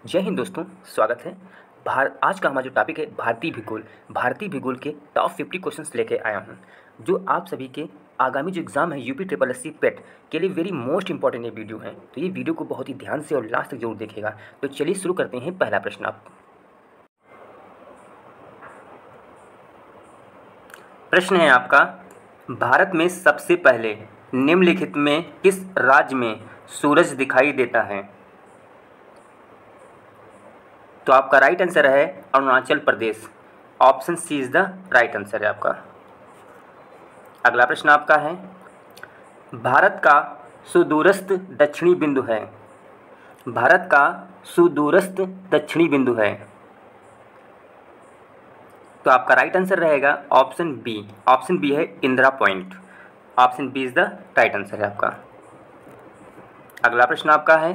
जय हिंद दोस्तों, स्वागत है। आज का हमारा जो टॉपिक है भारतीय भूगोल के टॉप 50 क्वेश्चंस लेके आया हूँ, जो आप सभी के आगामी जो एग्ज़ाम है यूपी ट्रिपल एस सी पेट के लिए वेरी मोस्ट इंपॉर्टेंट ये वीडियो है। तो ये वीडियो को बहुत ही ध्यान से और लास्ट तक जरूर देखिएगा। तो चलिए शुरू करते हैं। पहला प्रश्न प्रश्न है आपका, भारत में सबसे पहले निम्नलिखित में किस राज्य में सूरज दिखाई देता है? तो आपका राइट आंसर है Arunachal Pradesh. Option C is the right answer है आपका। अगला प्रश्न आपका है, भारत का सुदूरस्थ दक्षिणी बिंदु है। भारत का सुदूरस्थ दक्षिणी बिंदु है। तो आपका राइट आंसर रहेगा ऑप्शन बी। ऑप्शन बी है Indira point. Option B is the right answer है आपका। अगला प्रश्न आपका है,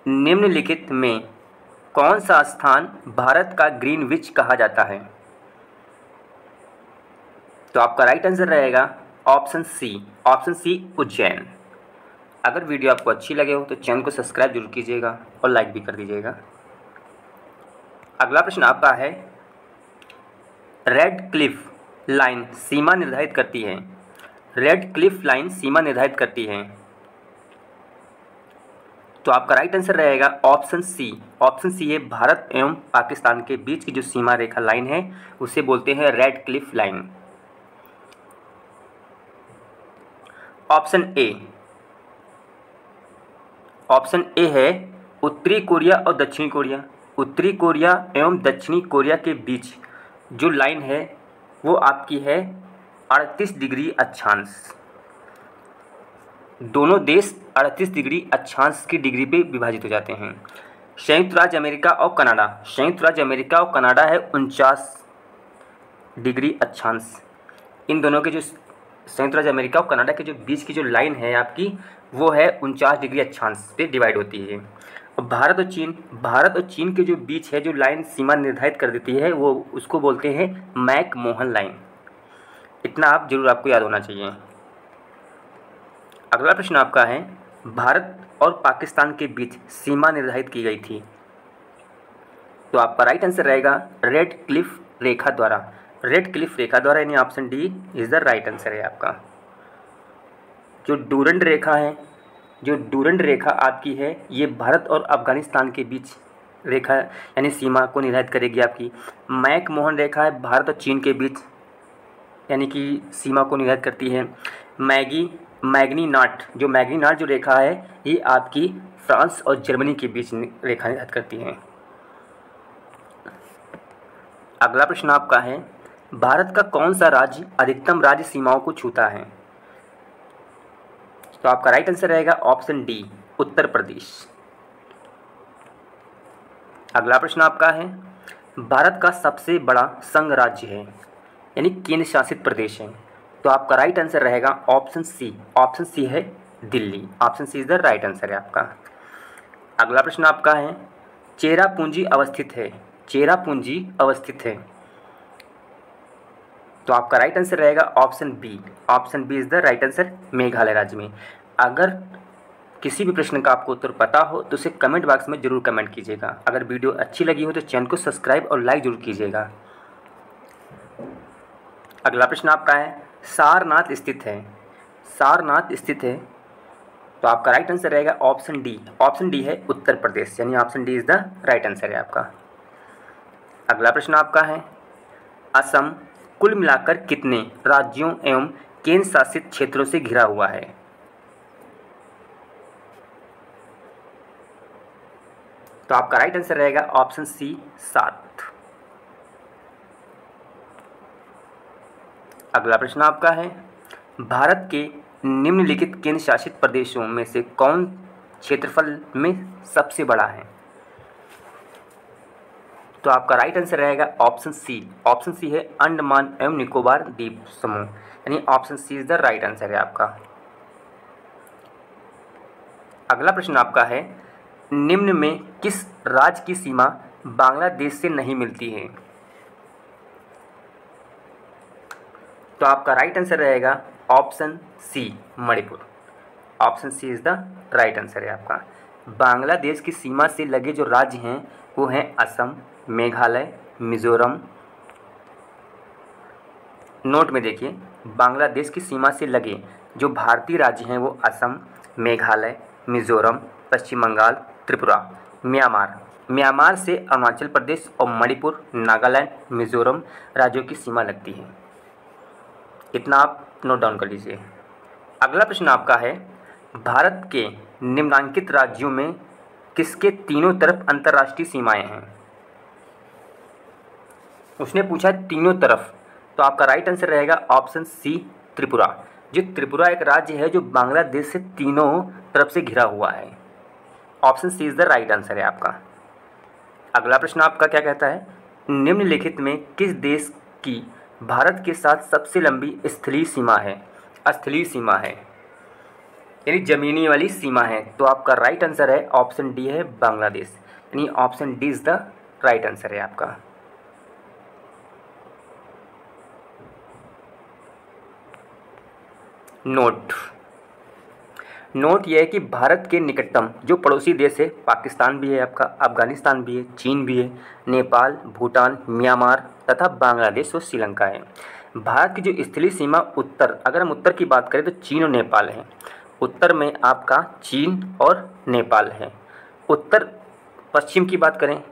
निम्नलिखित में कौन सा स्थान भारत का ग्रीनविच कहा जाता है? तो आपका राइट आंसर रहेगा option C. Option C Ujjain. अगर वीडियो आपको अच्छी लगे हो तो चैनल को सब्सक्राइब जरूर कीजिएगा और लाइक भी कर दीजिएगा। अगला प्रश्न आपका है, रेड क्लिफ लाइन सीमा निर्धारित करती है। रेड क्लिफ लाइन सीमा निर्धारित करती है। तो आपका राइट आंसर रहेगा ऑप्शन सी। ऑप्शन सी है भारत एवं पाकिस्तान के बीच की जो सीमा रेखा लाइन है उसे बोलते हैं red Cliff line. Option A. Option A है उत्तरी कोरिया और दक्षिणी कोरिया। उत्तरी कोरिया एवं दक्षिणी कोरिया के बीच जो लाइन है वो आपकी है 38 डिग्री अक्षांश। दोनों देश 38 डिग्री अक्षांश की डिग्री पे विभाजित हो जाते हैं। संयुक्त राज्य अमेरिका और कनाडा, संयुक्त राज्य अमेरिका और कनाडा है 49 डिग्री अक्षांश। इन दोनों के जो संयुक्त राज्य अमेरिका और कनाडा के जो बीच की जो लाइन है आपकी वो है 49 डिग्री अक्षांश पे डिवाइड होती है। और भारत और चीन के जो बीच है जो लाइन सीमा निर्धारित कर देती है वो उसको बोलते हैं मैक मोहन लाइन। इतना आप जरूर आपको याद होना चाहिए। अगला प्रश्न आपका है, भारत और पाकिस्तान के बीच सीमा निर्धारित की गई थी। तो आपका राइट आंसर रहेगा रेड क्लिफ रेखा द्वारा। रेड क्लिफ रेखा द्वारा, यानी option D is the right answer है आपका। जो डूरंड रेखा है, जो डूरंड रेखा आपकी है ये भारत और अफगानिस्तान के बीच रेखा यानी सीमा को निर्धारित करेगी आपकी। मैक मोहन रेखा है भारत और चीन के बीच यानी कि सीमा को निर्धारित करती है। मैग्नीनाट जो रेखा है ये आपकी फ्रांस और जर्मनी के बीच रेखा निर्धारित करती है। अगला प्रश्न आपका है, भारत का कौन सा राज्य अधिकतम राज्य सीमाओं को छूता है? तो आपका राइट आंसर रहेगा ऑप्शन डी उत्तर प्रदेश। अगला प्रश्न आपका है, भारत का सबसे बड़ा संघ राज्य है यानी केंद्र शासित प्रदेश है। तो आपका राइट आंसर रहेगा ऑप्शन सी। ऑप्शन सी है Delhi. Option C is the right answer है आपका। अगला प्रश्न आपका है, चेरापूंजी अवस्थित है। तो आपका राइट आंसर रहेगा option B. Option B is the right answer, Meghalaya राज्य में। अगर किसी भी प्रश्न का आपको उत्तर पता हो तो उसे कमेंट बॉक्स में जरूर कमेंट कीजिएगा। अगर वीडियो अच्छी लगी हो तो चैनल को सब्सक्राइब और लाइक जरूर कीजिएगा। अगला प्रश्न आपका है, सारनाथ स्थित है। तो आपका राइट आंसर रहेगा ऑप्शन डी। ऑप्शन डी है उत्तर प्रदेश, यानी option D is the right answer है आपका। अगला प्रश्न आपका है, असम कुल मिलाकर कितने राज्यों एवं केंद्र शासित क्षेत्रों से घिरा हुआ है? तो आपका राइट आंसर रहेगा ऑप्शन सी 7। अगला प्रश्न आपका है, भारत के निम्नलिखित केंद्र शासित प्रदेशों में से कौन क्षेत्रफल में सबसे बड़ा है? तो आपका राइट आंसर रहेगा ऑप्शन सी। ऑप्शन सी है अंडमान एवं निकोबार द्वीप समूह, यानी option C is the right answer है आपका। अगला प्रश्न आपका है, निम्न में किस राज्य की सीमा बांग्लादेश से नहीं मिलती है? तो आपका राइट आंसर रहेगा option C Manipur. Option C is the right answer है आपका। बांग्लादेश की सीमा से लगे जो राज्य हैं वो हैं असम, मेघालय, मिज़ोरम। नोट में देखिए, बांग्लादेश की सीमा से लगे जो भारतीय राज्य हैं वो असम, मेघालय, मिज़ोरम, पश्चिम बंगाल, त्रिपुरा। म्यांमार से अरुणाचल प्रदेश और मणिपुर, नागालैंड, मिज़ोरम राज्यों की सीमा लगती है। इतना आप नोट डाउन कर लीजिए। अगला प्रश्न आपका है, भारत के निम्नलिखित राज्यों में किसके तीनों तरफ अंतर्राष्ट्रीय सीमाएं हैं? उसने पूछा तीनों तरफ, तो आपका राइट आंसर रहेगा ऑप्शन सी, त्रिपुरा। जो त्रिपुरा एक राज्य है जो बांग्लादेश से तीनों तरफ से घिरा हुआ है। Option C is the right answer है आपका। अगला प्रश्न आपका क्या कहता है, निम्नलिखित में किस देश की भारत के साथ सबसे लंबी स्थलीय सीमा है? स्थलीय सीमा है यानी जमीनी वाली सीमा है। तो आपका राइट आंसर है ऑप्शन डी है, बांग्लादेश। यानी option D is the right answer है आपका। नोट यह है कि भारत के निकटतम जो पड़ोसी देश है, पाकिस्तान भी है आपका, अफगानिस्तान भी है, चीन भी है, नेपाल, भूटान, म्यांमार तथा बांग्लादेश और श्रीलंका है। भारत की जो स्थलीय सीमा उत्तर, अगर हम उत्तर की बात करें तो चीन और नेपाल है। उत्तर में आपका चीन और नेपाल है। उत्तर पश्चिम की बात करें,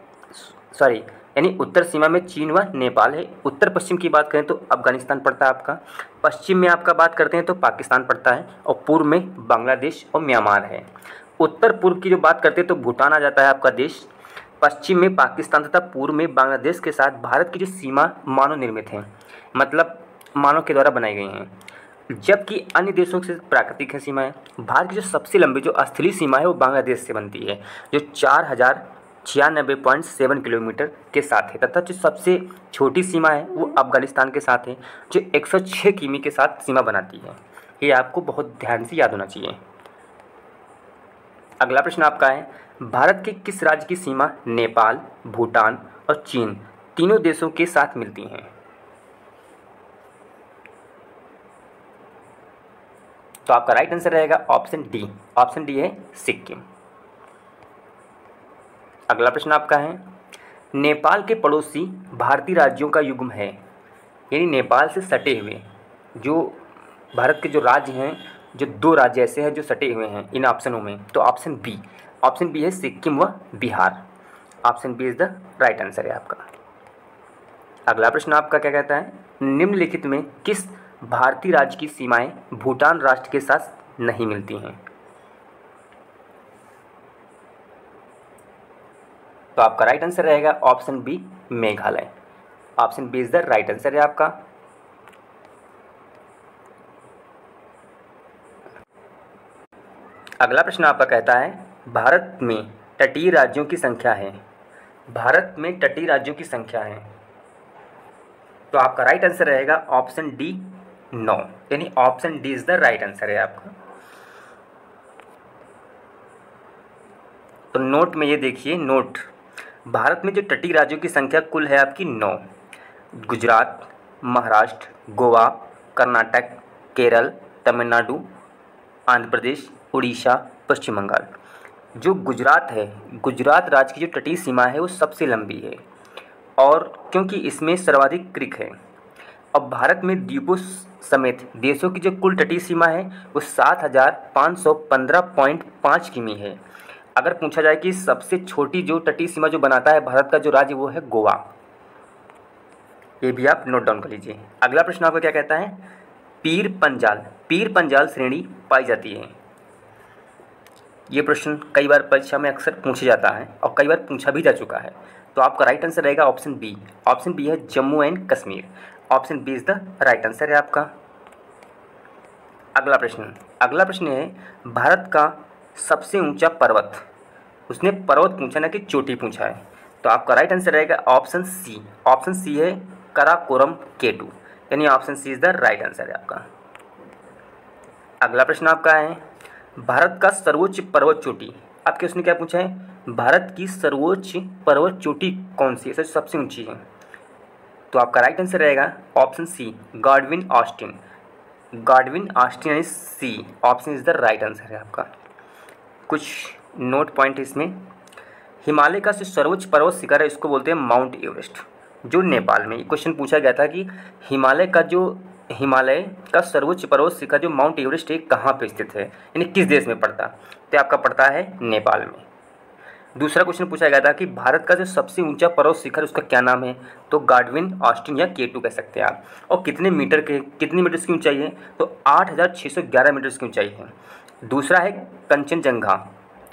यानी उत्तर सीमा में चीन व नेपाल है। उत्तर पश्चिम की बात करें तो अफगानिस्तान पड़ता है आपका। पश्चिम में आपका बात करते हैं तो पाकिस्तान पड़ता है और पूर्व में बांग्लादेश और म्यांमार है। उत्तर पूर्व की जो बात करते हैं तो भूटान आ जाता है आपका देश। पश्चिम में पाकिस्तान तथा पूर्व में बांग्लादेश के साथ भारत की जो सीमा मानव निर्मित है, मतलब मानव के द्वारा बनाई गई हैं, जबकि अन्य देशों से प्राकृतिक है सीमाएँ। भारत की जो सबसे लंबी जो स्थलीय सीमा है वो बांग्लादेश से बनती है, जो 4096.7 किलोमीटर के साथ है, तथा जो सबसे छोटी सीमा है वो अफगानिस्तान के साथ है, जो 106 किमी के साथ सीमा बनाती है। ये आपको बहुत ध्यान से याद होना चाहिए। अगला प्रश्न आपका है, भारत के किस राज्य की सीमा नेपाल, भूटान और चीन तीनों देशों के साथ मिलती हैं? तो आपका राइट आंसर रहेगा ऑप्शन डी। ऑप्शन डी है सिक्किम। अगला प्रश्न आपका है, नेपाल के पड़ोसी भारतीय राज्यों का युग्म है, यानी नेपाल से सटे हुए जो भारत के जो राज्य हैं, जो दो राज्य ऐसे हैं जो सटे हुए हैं इन ऑप्शनों में, तो ऑप्शन बी है सिक्किम व Bihar. Option B is the right answer है आपका। अगला प्रश्न आपका क्या कहता है, निम्नलिखित में किस भारतीय राज्य की सीमाएं भूटान राष्ट्र के साथ नहीं मिलती हैं? तो आपका राइट आंसर रहेगा option B, Meghalaya. Option B is the right answer है आपका। अगला प्रश्न आपका कहता है, भारत में तटीय राज्यों की संख्या है। भारत में तटीय राज्यों की संख्या है, तो आपका राइट आंसर रहेगा ऑप्शन डी 9, यानी option D is the right answer है आपका। तो नोट में ये देखिए, नोट भारत में जो तटीय राज्यों की संख्या कुल है आपकी 9। गुजरात, महाराष्ट्र, गोवा, कर्नाटक, केरल, तमिलनाडु, आंध्र प्रदेश, उड़ीसा, पश्चिम बंगाल। जो गुजरात है, गुजरात राज्य की जो तटीय सीमा है वो सबसे लंबी है, और क्योंकि इसमें सर्वाधिक क्रीक है। अब भारत में द्वीपों समेत देशों की जो कुल तटीय सीमा है वो 7515.5 किमी है। अगर पूछा जाए कि सबसे छोटी जो तटीय सीमा जो बनाता है भारत का जो राज्य वो है गोवा। ये भी आप नोट डाउन कर लीजिए। अगला प्रश्न आपका क्या कहता है, पीर पंजाल श्रेणी पाई जाती है। ये प्रश्न कई बार परीक्षा में अक्सर पूछा जाता है और कई बार पूछा भी जा चुका है। तो आपका राइट आंसर रहेगा ऑप्शन बी। ऑप्शन बी है Jammu and Kashmir. Option B is the right answer है आपका। अगला प्रश्न है, भारत का सबसे ऊंचा पर्वत। उसने पर्वत पूछा ना कि चोटी पूछा है, तो आपका राइट आंसर रहेगा ऑप्शन सी। ऑप्शन सी है कराकोरम केटू, यानी option C is the right answer है आपका। अगला प्रश्न आपका है, भारत का सर्वोच्च पर्वत चोटी। आपके उसने क्या पूछा है, भारत की सर्वोच्च पर्वत चोटी कौन सी है, सबसे ऊंची है? तो आपका राइट आंसर रहेगा ऑप्शन सी, गॉडविन ऑस्टिन यानी C. Option is the right answer है आपका। कुछ नोट पॉइंट इसमें, हिमालय का जो सर्वोच्च पर्वत शिखर है इसको बोलते हैं माउंट एवरेस्ट, जो नेपाल में। क्वेश्चन पूछा गया था कि हिमालय का सर्वोच्च पर्वत शिखर जो माउंट एवरेस्ट है कहाँ पे स्थित है, यानी किस देश में पड़ता, तो आपका पड़ता है नेपाल में। दूसरा क्वेश्चन पूछा गया था कि भारत का जो सबसे ऊंचा पर्वत शिखर उसका क्या नाम है, तो गार्डविन, ऑस्टिन या K2 कह सकते हैं आप। और कितनी मीटर की ऊंचाई है, तो 8,611 मीटर की ऊंचाई है। दूसरा है कंचनजंगा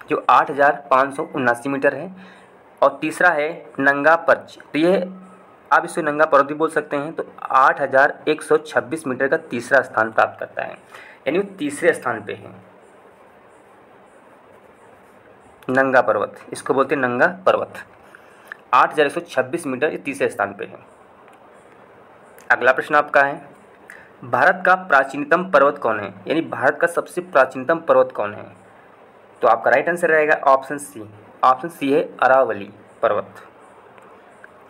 जो 8,579 मीटर है। और तीसरा है नंगा पर्च, तो ये आप इसे नंगा पर्वत भी बोल सकते हैं, तो 8,126 मीटर का तीसरा स्थान प्राप्त करता है, यानी वो तीसरे स्थान पे है नंगा पर्वत, इसको बोलते हैं नंगा पर्वत। 8,126 मीटर ये तीसरे स्थान पे है। अगला प्रश्न आपका है, भारत का प्राचीनतम पर्वत कौन है, यानी भारत का सबसे प्राचीनतम पर्वत कौन है, तो आपका राइट आंसर रहेगा ऑप्शन सी है अरावली पर्वत।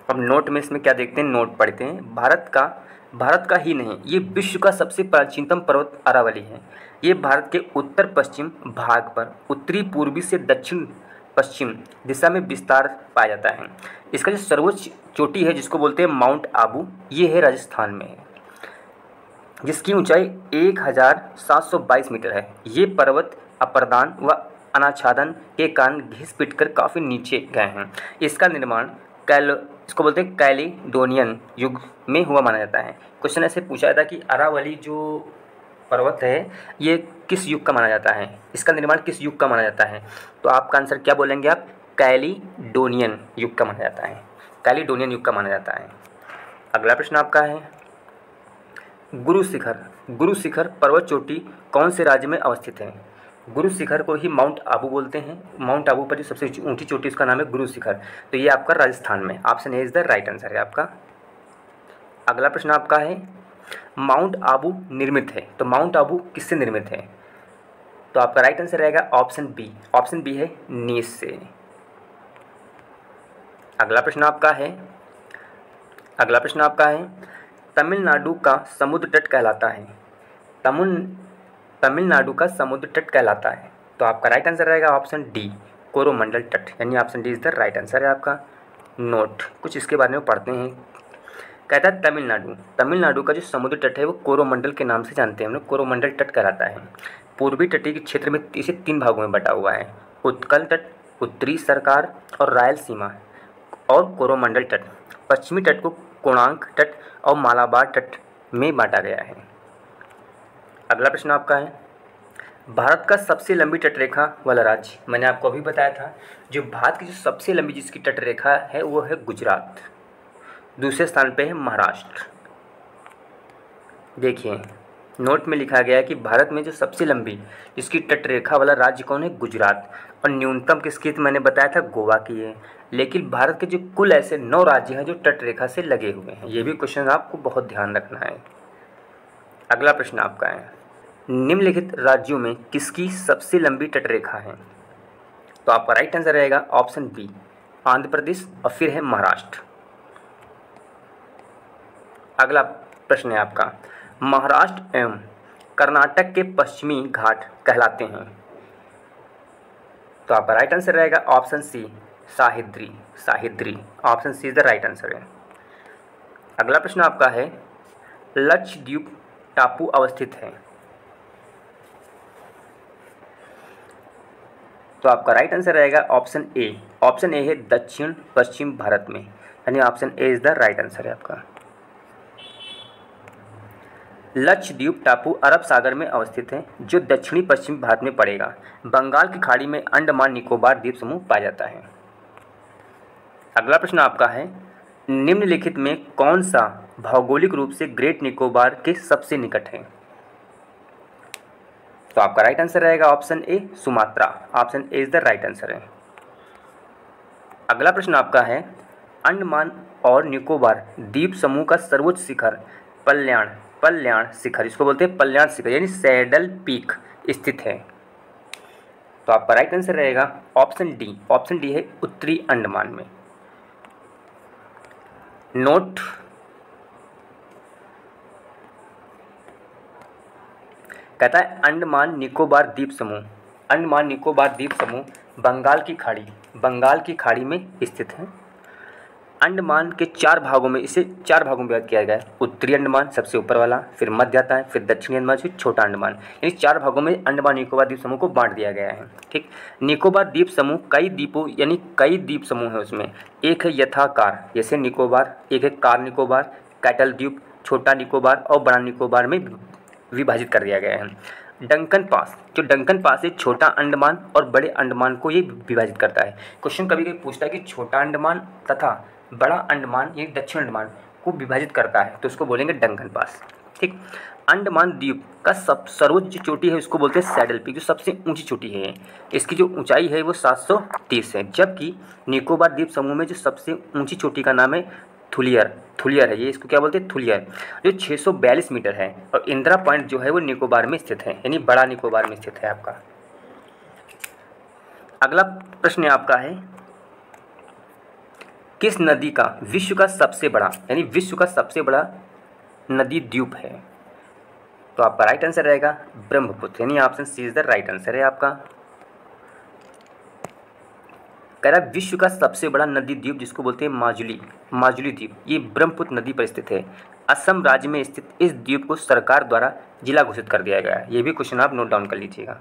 अब नोट में इसमें क्या देखते हैं, नोट पढ़ते हैं। भारत का ही नहीं, ये विश्व का सबसे प्राचीनतम पर्वत अरावली है। ये भारत के उत्तर पश्चिम भाग पर उत्तरी पूर्वी से दक्षिण पश्चिम दिशा में विस्तार पाया जाता है। इसका जो सर्वोच्च चोटी है जिसको बोलते हैं माउंट आबू, ये है राजस्थान में है, जिसकी ऊंचाई 1,722 मीटर है। ये पर्वत अपरदान व अनाच्छादन के कारण घिस पिट कर काफ़ी नीचे गए हैं। इसका निर्माण इसको बोलते हैं कैलिडोनियन युग में हुआ माना जाता है। क्वेश्चन ऐसे पूछा था कि अरावली जो पर्वत है ये किस युग का माना जाता है, इसका निर्माण किस युग का माना जाता है, तो आपका आंसर क्या बोलेंगे आप, कैलिडोनियन युग का माना जाता है, कैलिडोनियन युग का माना जाता है। अगला प्रश्न आपका है, गुरु शिखर पर्वत चोटी कौन से राज्य में अवस्थित है। गुरु शिखर को ही माउंट आबू बोलते हैं। माउंट आबू पर जो सबसे ऊंची चोटी उसका नाम है गुरु शिखर, तो ये आपका राजस्थान में, option A is the right answer है आपका। अगला प्रश्न आपका है, माउंट आबू निर्मित है, तो माउंट आबू किससे निर्मित है, तो आपका राइट आंसर रहेगा ऑप्शन बी है नीस से। अगला प्रश्न आपका है, तमिलनाडु का समुद्र तट कहलाता है, तमिलनाडु का समुद्र तट कहलाता है, तो आपका राइट आंसर रहेगा ऑप्शन डी कोरोमंडल तट, यानी option D is the right answer है आपका। नोट कुछ इसके बारे में पढ़ते हैं। कहता है तमिलनाडु का जो समुद्र तट है वो कोरोमंडल के नाम से जानते हैं हम लोग, कोरोमंडल तट कहलाता है। पूर्वी तटीय के क्षेत्र में इसे 3 भागों में बटा हुआ है, उत्कल तट, उत्तरी सरकार और रायलसीमा और कोरोमंडल तट। पश्चिमी तट को कोणार्क तट और मालाबार तट में बांटा गया है। अगला प्रश्न आपका है, भारत का सबसे लंबी तटरेखा वाला राज्य, मैंने आपको अभी बताया था जो भारत की जो सबसे लंबी जिसकी तटरेखा है वो है गुजरात। दूसरे स्थान पे है महाराष्ट्र। देखिए नोट में लिखा गया है कि भारत में जो सबसे लंबी जिसकी तटरेखा वाला राज्य कौन है, गुजरात। और न्यूनतम किसकी, तो मैंने बताया था गोवा की है। लेकिन भारत के जो कुल ऐसे 9 राज्य हैं जो तटरेखा से लगे हुए हैं, ये भी क्वेश्चन आपको बहुत ध्यान रखना है। अगला प्रश्न आपका है, निम्नलिखित राज्यों में किसकी सबसे लंबी तटरेखा है, तो आपका राइट आंसर रहेगा ऑप्शन बी आंध्र प्रदेश और फिर है महाराष्ट्र। अगला प्रश्न है आपका, महाराष्ट्र एवं कर्नाटक के पश्चिमी घाट कहलाते हैं, तो आपका राइट आंसर रहेगा option C Sahyadri, option C is the right answer है। अगला प्रश्न आपका है, लक्षद्वीप टापू अवस्थित है, तो आपका राइट आंसर रहेगा ऑप्शन ए है दक्षिण पश्चिम भारत में, यानी option A is the right answer है आपका। लक्षद्वीप टापू अरब सागर में अवस्थित है जो दक्षिणी पश्चिमी भारत में पड़ेगा। बंगाल की खाड़ी में अंडमान निकोबार द्वीप समूह पाया जाता है। अगला प्रश्न आपका है, निम्नलिखित में कौन सा भौगोलिक रूप से ग्रेट निकोबार के सबसे निकट है, तो आपका राइट आंसर रहेगा option A Sumatra, option A is the right answer है। अगला प्रश्न आपका है, अंडमान और निकोबार द्वीप समूह का सर्वोच्च शिखर पल्याण शिखर, इसको बोलते हैं पल्याण शिखर यानी सैडल पीक स्थित है, तो आपका राइट आंसर रहेगा ऑप्शन डी है उत्तरी अंडमान में। नोट कहता है अंडमान निकोबार द्वीप समूह बंगाल की खाड़ी में स्थित है। अंडमान के 4 भागों में, इसे 4 भागों में विभाजित किया गया है। उत्तरी अंडमान सबसे ऊपर वाला, फिर मध्य आता है, फिर दक्षिणी अंडमान, फिर छोटा अंडमान। यानी 4 भागों में अंडमान निकोबार द्वीप समूह को बांट दिया गया है। ठीक, निकोबार द्वीप समूह कई द्वीपों यानी कई द्वीप समूह है उसमें। एक है यथाकार जैसे निकोबार, एक है कार निकोबार, कैटल द्वीप, छोटा निकोबार और बड़ा निकोबार में विभाजित कर दिया गया है। डंकन पास, जो डंकन पास है छोटा अंडमान और बड़े अंडमान को ये विभाजित करता है। क्वेश्चन कभी कभी पूछता है कि छोटा अंडमान तथा बड़ा अंडमान यानी दक्षिण अंडमान को विभाजित करता है, तो उसको बोलेंगे डंकन पास। ठीक, अंडमान द्वीप का सर्वोच्च चोटी है उसको बोलते हैं सैडल पीक, जो सबसे ऊंची चोटी है। इसकी जो ऊंचाई है वो 730 है। जबकि निकोबार द्वीप समूह में जो सबसे ऊंची चोटी का नाम है थुलियर है, ये इसको क्या बोलते हैं थुलियर, जो 642 मीटर है। और इंदिरा पॉइंट जो है वो निकोबार में स्थित है, यानी बड़ा निकोबार में स्थित है आपका। अगला प्रश्न आपका है, किस नदी का विश्व का सबसे बड़ा यानी विश्व का सबसे बड़ा नदी द्वीप है? तो आपका राइट आंसर रहेगा ब्रह्मपुत्र, यानी option C is the right answer है आपका। कह रहा विश्व का सबसे बड़ा नदी द्वीप जिसको बोलते हैं माजुली द्वीप, ये ब्रह्मपुत्र नदी पर स्थित है। असम राज्य में स्थित इस द्वीप को सरकार द्वारा जिला घोषित कर दिया गया है। ये भी क्वेश्चन आप नोट डाउन कर लीजिएगा।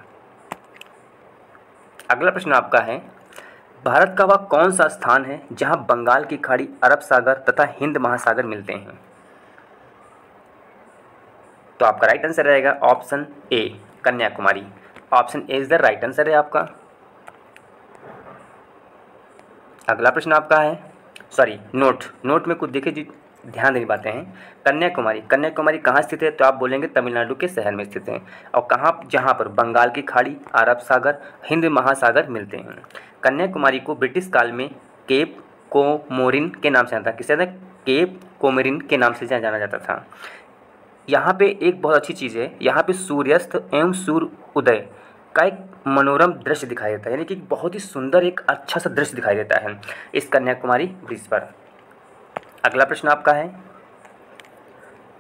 अगला प्रश्न आपका है, भारत का वह कौन सा स्थान है जहां बंगाल की खाड़ी, अरब सागर तथा हिंद महासागर मिलते हैं? तो आपका राइट आंसर रहेगा option A Kanyakumari. Option A is the right answer है आपका। अगला प्रश्न आपका है, नोट में कुछ देखिए जी, ध्यान देनी बातें हैं। कन्याकुमारी कहाँ स्थित है? तो आप बोलेंगे तमिलनाडु के शहर में स्थित है। और कहाँ? जहाँ पर बंगाल की खाड़ी, अरब सागर, हिंद महासागर मिलते हैं। कन्याकुमारी को ब्रिटिश काल में केप कोमोरिन के नाम से जाना था। किसे? केप कोमोरिन के नाम से जाना जाता था। यहाँ पे एक बहुत अच्छी चीज़ है, यहाँ पे सूर्यास्त एवं सूर्य उदय का एक मनोरम दृश्य दिखाई देता है, यानी कि बहुत ही सुंदर एक अच्छा सा दृश्य दिखाई देता है इस कन्याकुमारी ब्रिज पर। अगला प्रश्न आपका है,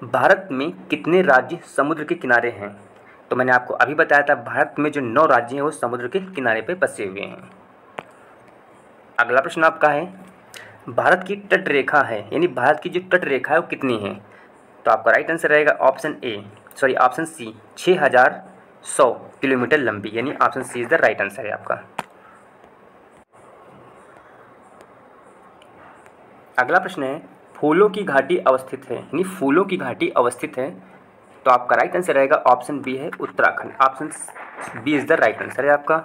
भारत में कितने राज्य समुद्र के किनारे हैं? तो मैंने आपको अभी बताया था भारत में जो 9 राज्य हैं वो समुद्र के किनारे पे बसे हुए हैं। अगला प्रश्न आपका है, भारत की तट रेखा है यानी भारत की जो तट रेखा है वो कितनी है? तो आपका राइट आंसर रहेगा ऑप्शन सी 6100 किलोमीटर लंबी, यानी option C is the right answer है आपका। अगला प्रश्न है, फूलों की घाटी अवस्थित है यानी फूलों की घाटी अवस्थित है। तो आपका राइट आंसर रहेगा ऑप्शन बी है Uttarakhand. Option B is the right answer है आपका।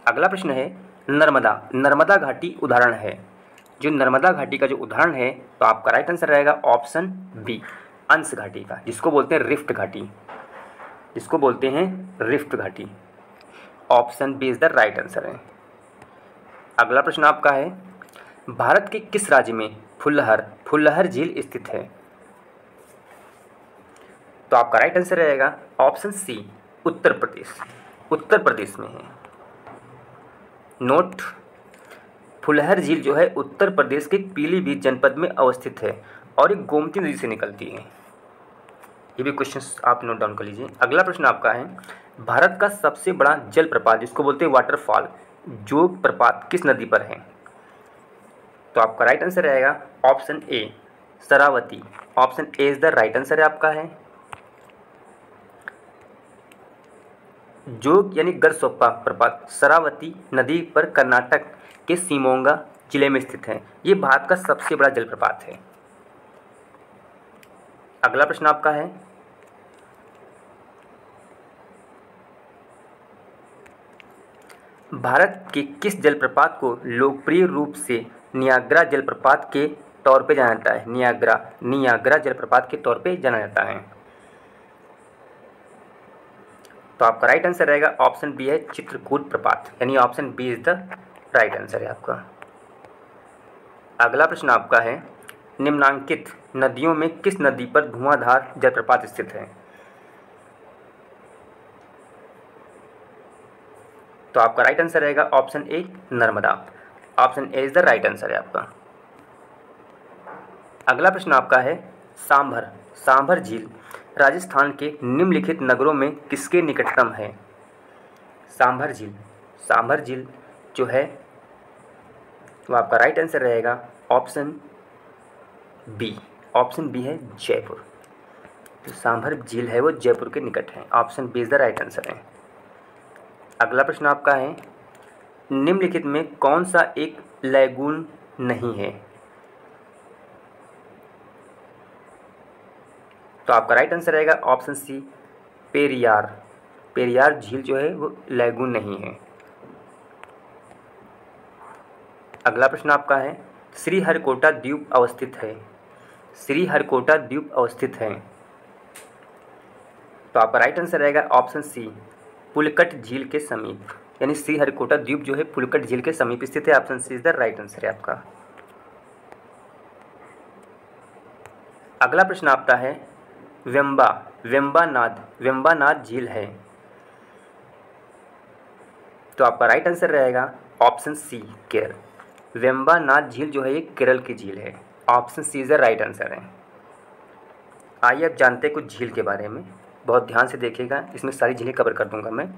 अगला प्रश्न है, नर्मदा घाटी उदाहरण है। जो नर्मदा घाटी का जो उदाहरण है, तो आपका राइट आंसर रहेगा ऑप्शन बी अंश घाटी का, जिसको बोलते हैं रिफ्ट घाटी। Option B is the right answer है। अगला प्रश्न आपका है, भारत के किस राज्य में फुल्लहर झील स्थित है? तो आपका राइट आंसर रहेगा ऑप्शन सी उत्तर प्रदेश में है। नोट, फुल्लहर झील जो है उत्तर प्रदेश के पीलीभीत जनपद में अवस्थित है और एक गोमती नदी से निकलती है। ये भी क्वेश्चन आप नोट डाउन कर लीजिए। अगला प्रश्न आपका है, भारत का सबसे बड़ा जलप्रपात जिसको बोलते हैं वाटरफॉल, जोग प्रपात किस नदी पर है? तो आपका राइट आंसर रहेगा option A Sharavati. Option A is the right answer है आपका है। जोग यानी गरसोप्पा प्रपात शरावती नदी पर कर्नाटक के शिमोगा जिले में स्थित है। ये भारत का सबसे बड़ा जलप्रपात है। अगला प्रश्न आपका है, भारत के किस जलप्रपात को लोकप्रिय रूप से नियाग्रा जलप्रपात के तौर पे जाना जाता है? नियाग्रा जलप्रपात के तौर पे जाना जाता है। तो आपका राइट आंसर रहेगा ऑप्शन बी है चित्रकूट प्रपात, यानी option B is the right answer है आपका। अगला प्रश्न आपका है, निम्नांकित नदियों में किस नदी पर धुआंधार जलप्रपात स्थित है? तो आपका राइट आंसर रहेगा option A Narmada. Option A is the right answer है आपका। अगला प्रश्न आपका है, सांभर झील राजस्थान के निम्नलिखित नगरों में किसके निकटतम है? सांभर झील, सांभर झील जो है तो आपका राइट आंसर रहेगा ऑप्शन बी, ऑप्शन बी है जयपुर। तो सांभर झील है वो जयपुर के निकट है, option B is the right answer है। अगला प्रश्न आपका है, निम्नलिखित में कौन सा एक लैगून नहीं है? तो आपका राइट आंसर रहेगा ऑप्शन सी पेरियार, पेरियार झील जो है वो लैगून नहीं है। अगला प्रश्न आपका है, श्रीहरिकोटा द्वीप अवस्थित है, श्रीहरिकोटा द्वीप अवस्थित है। तो आपका राइट आंसर रहेगा ऑप्शन सी पुलिकट झील के समीप, यानी श्रीहरिकोटा द्वीप जो है पुलिकट झील के समीप स्थित है, option C is the right answer है आपका। अगला प्रश्न आपका है, वेम्बानाद झील है। तो आपका राइट आंसर रहेगा ऑप्शन सी केरल, वेम्बानाद झील जो है ये केरल की झील है, option C is the right answer है। आइए अब जानते हैं कुछ झील के बारे में, बहुत ध्यान से देखिएगा, इसमें सारी झीलें कवर कर दूंगा मैं।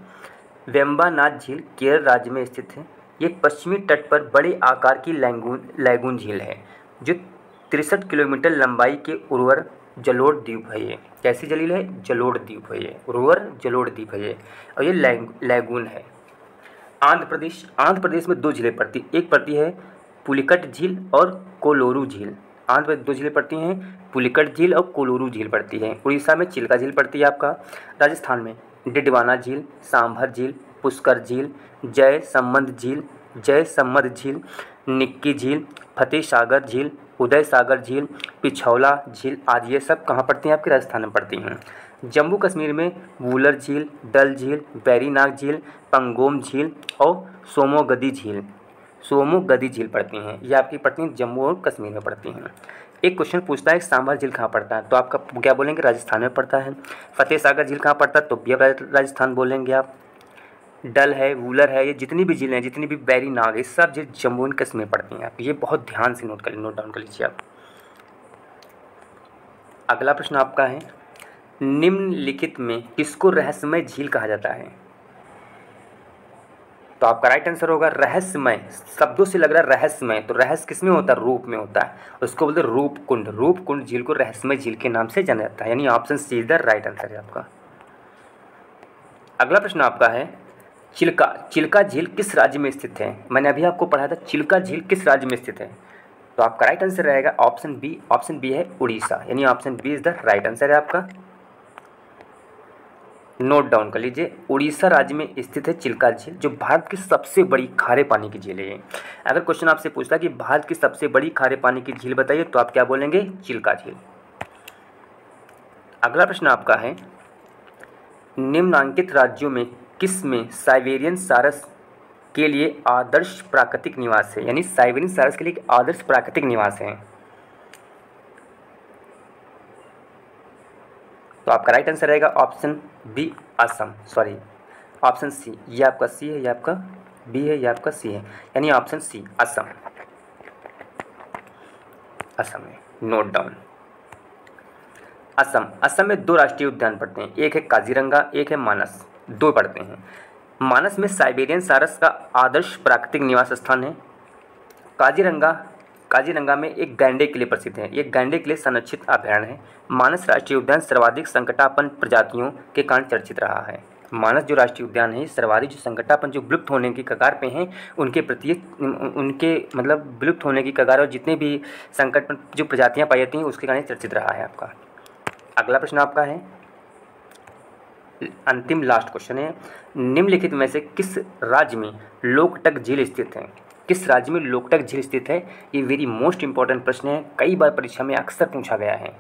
वेम्बानाद झील केरल राज्य में स्थित है। ये पश्चिमी तट पर बड़े आकार की लैगून झील है जो 63 किलोमीटर लंबाई के उर्वर जलोढ़ द्वीप है। ये कैसी झील है? जलोढ़ द्वीप है ये, उर्वर जलोढ़ द्वीप है ये, और ये लैगून है। आंध्र प्रदेश में दो झीलें पड़ती, एक पड़ती है पुलिकट झील और कोलोरू झील। आंध्र प्रदेश दो झीलें पड़ती हैं, पुलिकट झील और कोलोरू झील पड़ती है। उड़ीसा में चिल्का झील पड़ती है आपका। राजस्थान में डिडवाना झील, सांभर झील, पुष्कर झील, जय सम्मद झील, निक्की झील, फतेह सागर झील, उदय सागर झील, पिछौला झील आदि ये सब कहाँ पड़ती हैं? आपके राजस्थान में पड़ती हैं। जम्मू कश्मीर में वूलर झील, डल झील, वेरीनाग झील, पंगोम झील और सोमोगदी झील पड़ती हैं। ये आपकी पड़ती हैं जम्मू और कश्मीर में पड़ती हैं। एक क्वेश्चन पूछता है सांभर झील कहाँ पड़ता है, तो आपका क्या बोलेंगे? राजस्थान में पड़ता है। फतेह सागर झील कहाँ पड़ता है, तो भी राजस्थान बोलेंगे आप। डल है, वूलर है, ये जितनी भी झीलें हैं, जितनी भी वेरीनाग, ये सब झील जम्मू एंड कश्मीर में पड़ती हैं। आप ये बहुत ध्यान से नोट डाउन कर लीजिए आप। अगला प्रश्न आपका है, निम्नलिखित में किसको रहस्यमय झील कहा जाता है? तो आपका राइट आंसर होगा रहस्यमय। शब्दों से लग रहा है रहस्यमय, तो रहस्य किसमें होता है? रूप में होता है। उसको बोलते हैं रूपकुंड। रूपकुंड झील को रहस्यमय झील के नाम से जाना जाता है, यानी option C is the right answer है आपका। अगला प्रश्न आपका है, चिल्का झील किस राज्य में स्थित है? मैंने अभी आपको पढ़ा था चिल्का झील किस राज्य में स्थित है, तो आपका राइट आंसर रहेगा ऑप्शन बी। ऑप्शन बी है उड़ीसा, यानी option B is the right answer है आपका। नोट डाउन कर लीजिए, उड़ीसा राज्य में स्थित है चिल्का झील, जो भारत की सबसे बड़ी खारे पानी की झील है। अगर क्वेश्चन आपसे पूछता कि भारत की सबसे बड़ी खारे पानी की झील बताइए, तो आप क्या बोलेंगे? चिल्का झील। अगला प्रश्न आपका है, निम्नांकित राज्यों में किस में साइबेरियन सारस के लिए आदर्श प्राकृतिक निवास है? यानी साइबेरियन सारस के लिए आदर्श प्राकृतिक निवास है। तो आपका राइट आंसर रहेगा option B Assam, sorry option C. ये आपका सी है, ये आपका बी है, ये आपका सी है, यानी ऑप्शन सी असम। असम है, नोट डाउन। असम में दो राष्ट्रीय उद्यान पड़ते हैं, एक है काजीरंगा, एक है मानस, दो पड़ते हैं। मानस में साइबेरियन सारस का आदर्श प्राकृतिक निवास स्थान है। काजीरंगा में एक गैंडे के लिए प्रसिद्ध है, ये गैंडे के लिए संरक्षित अभयारण्य है। मानस राष्ट्रीय उद्यान सर्वाधिक संकटापन्न प्रजातियों के कारण चर्चित रहा है। मानस जो राष्ट्रीय उद्यान है, सर्वाधिक जो संकटापन्न, जो विलुप्त होने की कगार पे हैं, उनके प्रति उनके मतलब विलुप्त होने की कगार और जितने भी संकट जो प्रजातियाँ पाई जाती हैं उसके कारण चर्चित रहा है आपका। अगला प्रश्न आपका है, अंतिम लास्ट क्वेश्चन है, निम्नलिखित में से किस राज्य में लोकटक झील स्थित है? किस राज्य में लोकटक झील स्थित है? ये वेरी मोस्ट इंपॉर्टेंट प्रश्न है, कई बार परीक्षा में अक्सर पूछा गया है।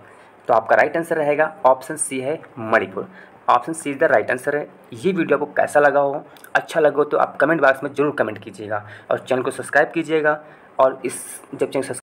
तो आपका राइट आंसर रहेगा ऑप्शन सी है Manipur. Option C is the right answer है। ये वीडियो आपको कैसा लगा हो, अच्छा लगा हो तो आप कमेंट बॉक्स में जरूर कमेंट कीजिएगा और चैनल को सब्सक्राइब कीजिएगा। और जब चैनल